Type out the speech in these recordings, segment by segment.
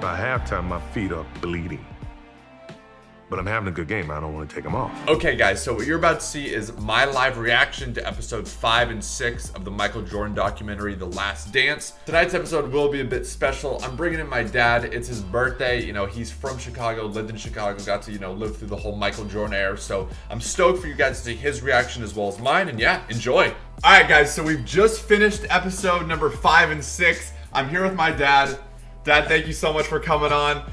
By halftime, my feet are bleeding. But I'm having a good game. I don't want to take them off. Okay, guys, so what you're about to see is my live reaction to episode 5 and 6 of the Michael Jordan documentary, The Last Dance. Tonight's episode will be a bit special. I'm bringing in my dad. It's his birthday. You know, he's from Chicago, lived in Chicago, got to, live through the whole Michael Jordan era. So I'm stoked for you guys to see his reaction as well as mine. And yeah, enjoy. All right, guys, so we've just finished episode number 5 and 6. I'm here with my dad. Dad, thank you so much for coming on.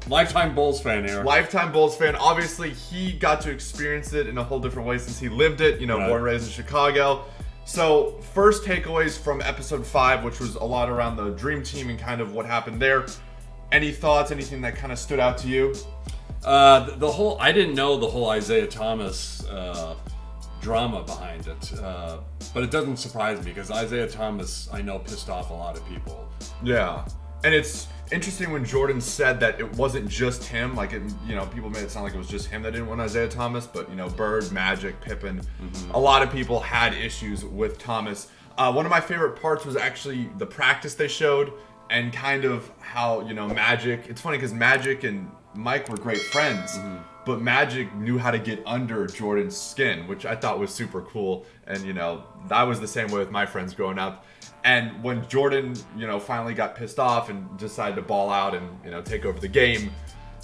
Lifetime Bulls fan here. Lifetime Bulls fan. Obviously, he got to experience it in a whole different way since he lived it, born and raised in Chicago. So, first takeaways from episode 5, which was a lot around the Dream Team and kind of what happened there. Any thoughts, anything that kind of stood out to you? I didn't know the whole Isaiah Thomas drama behind it. But it doesn't surprise me because Isaiah Thomas, I know, pissed off a lot of people. Yeah. And it's interesting when Jordan said that it wasn't just him. Like, people made it sound like it was just him that didn't want Isaiah Thomas. But, Bird, Magic, Pippen, a lot of people had issues with Thomas. One of my favorite parts was actually the practice they showed and kind of how, Magic. It's funny because Magic and Mike were great friends. But Magic knew how to get under Jordan's skin, which I thought was super cool. And, I was the same way with my friends growing up. And when Jordan, finally got pissed off and decided to ball out and, take over the game,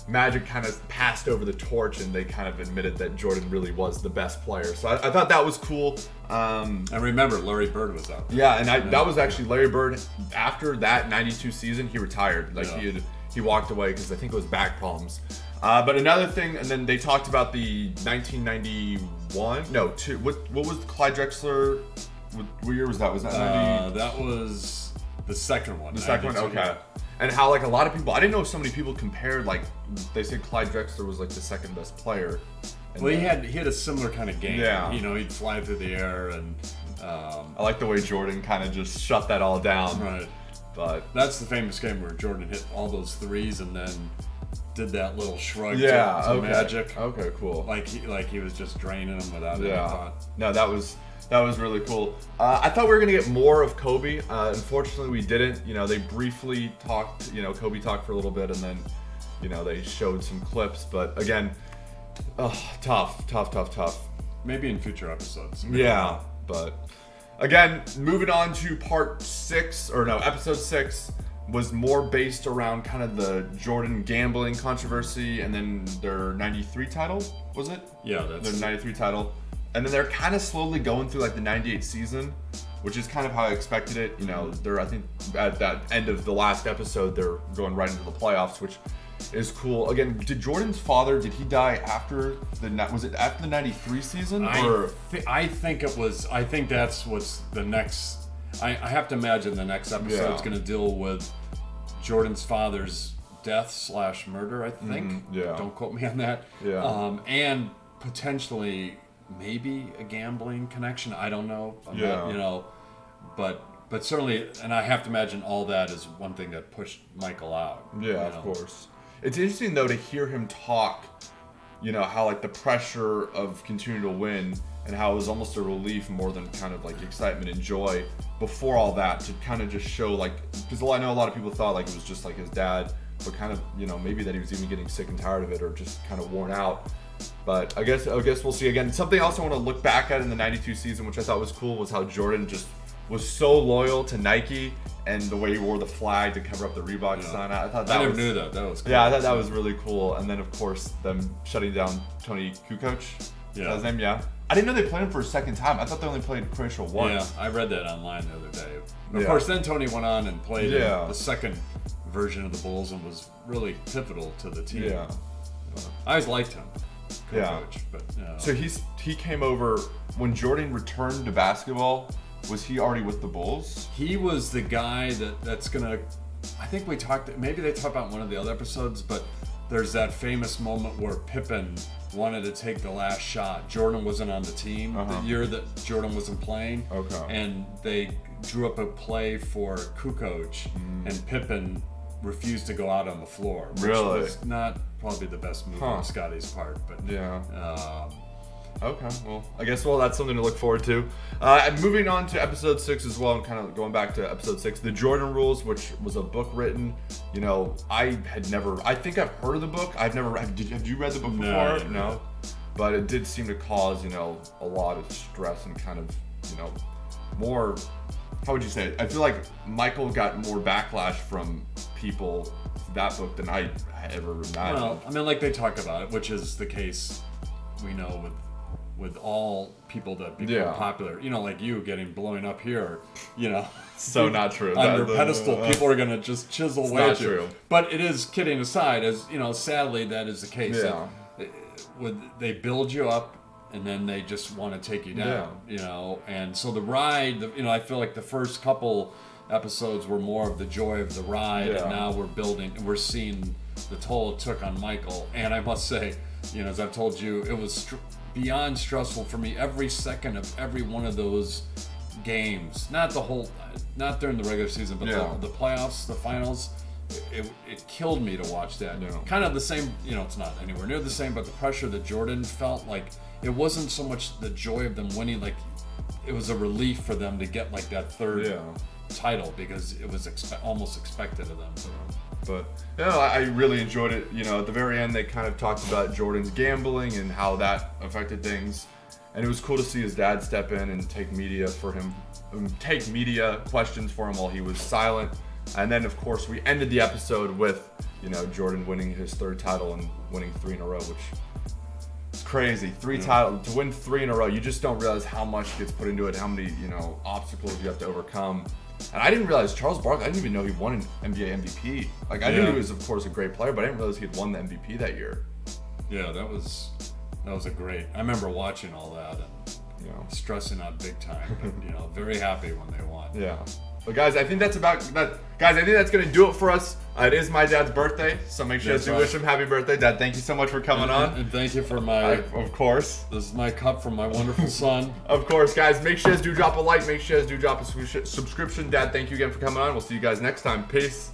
Magic kind of passed over the torch and they kind of admitted that Jordan really was the best player. So I thought that was cool. And remember, Larry Bird was out there. Yeah, and that was actually Larry Bird. After that 92 season, he retired. He walked away because I think it was back problems. But another thing, and then they talked about the 1991. No, what was Clyde Drexler? What year was that? Was that 90? That was the second one. The second one, okay. And how a lot of people, I didn't know so many people compared, they said Clyde Drexler was the second best player. Well, he had a similar kind of game. Yeah. He'd fly through the air and. I like the way Jordan kind of just shut that all down. Right. But that's the famous game where Jordan hit all those threes and then did that little shrug to Magic. Okay, cool. Like he was just draining them without any thought. No, that was really cool. I thought we were gonna get more of Kobe. Unfortunately, we didn't. They briefly talked. Kobe talked for a little bit, and then, they showed some clips. But again, tough. Maybe in future episodes. Yeah, but again, moving on to episode 6 was more based around kind of the Jordan gambling controversy, and then their '93 title, was it? Yeah, that's their '93 title. And then they're kind of slowly going through the '98 season, which is kind of how I expected it. I think at that end of the last episode, they're going right into the playoffs, which is cool. Again, did Jordan's father, did he die after was it after the '93 season? I think it was. I think that's what's the next. I have to imagine the next episode is going to deal with Jordan's father's death / murder. I think. Don't quote me on that. Yeah. And potentially. Maybe a gambling connection. I don't know. But certainly, and I have to imagine all that is one thing that pushed Michael out. Yeah, of course. It's interesting though to hear him talk. How the pressure of continuing to win and how it was almost a relief more than kind of excitement and joy before all that to kind of just show because I know a lot of people thought it was just his dad, but kind of maybe that he was even getting sick and tired of it or just kind of worn out. But I guess we'll see. Again, something else I want to look back at in the '92 season, which I thought was cool, was how Jordan just was so loyal to Nike and the way he wore the flag to cover up the Reebok sign. I thought that I never knew that. That was cool. Yeah, I thought that was really cool. And then of course them shutting down Tony Kukoc. Is that his name? Yeah. I didn't know they played him for a second time. I thought they only played Croatia once. Yeah, I read that online the other day. Of course, then Tony went on and played in the second version of the Bulls and was really pivotal to the team. Yeah. I always liked him. Coach, but so he came over when Jordan returned to basketball. Was he already with the Bulls? He was the guy that's gonna. I think we talked. Maybe they talked about one of the other episodes, but there's that famous moment where Pippen wanted to take the last shot. Jordan wasn't on the team the year that Jordan wasn't playing. Okay. And they drew up a play for Kukoc, and Pippen refused to go out on the floor. Which really? Was not probably the best move on Scottie's part, but Okay, well, I guess that's something to look forward to. And moving on to episode 6 as well, and kind of going back to episode 6, the Jordan Rules, which was a book written. You know, I think I've heard of the book. Have you read the book before? No. But it did seem to cause, you know, a lot of stress and kind of, you know, more. How would you say it? I feel like Michael got more backlash from people for that book than I ever imagined. Well, I mean, like they talk about it, which is the case we know with all people that become popular. You know, like you blowing up here, you know. So not true. On your pedestal, people are going to just chisel away at you. True. But it is, kidding aside, as you know, sadly that is the case. Yeah. They build you up and then they just want to take you down, you know. And so the ride, you know, I feel like the first couple episodes were more of the joy of the ride, and now we're seeing the toll it took on Michael. And I must say, you know, as I've told you, it was beyond stressful for me every second of every one of those games. Not during the regular season, but the playoffs, the finals. It killed me to watch that. Yeah. Kind of the same, you know, it's not anywhere near the same, but the pressure that Jordan felt, like, it wasn't so much the joy of them winning, like, it was a relief for them to get, like, that third title, because it was almost expected of them. But, you know, I really enjoyed it. You know, at the very end, they kind of talked about Jordan's gambling and how that affected things. And it was cool to see his dad step in and take media questions for him while he was silent. And then, of course, we ended the episode with, you know, Jordan winning his third title and winning 3 in a row, which is crazy. 3 titles, to win 3 in a row, you just don't realize how much gets put into it, how many, you know, obstacles you have to overcome. And I didn't realize Charles Barkley, I didn't even know he won an NBA MVP. Like, I knew he was, of course, a great player, but I didn't realize he had won the MVP that year. Yeah, that was a great. I remember watching all that and, you know, stressing out big time. But, you know, very happy when they won. Yeah. But guys, I think that's about that. Guys, I think that's gonna do it for us. It is my dad's birthday, so make sure to wish him happy birthday, Dad. Thank you so much for coming on. And thank you for my. Of course. This is my cup from my wonderful son. Of course, guys. Make sure to drop a like. Make sure to drop a subscription. Dad, thank you again for coming on. We'll see you guys next time. Peace.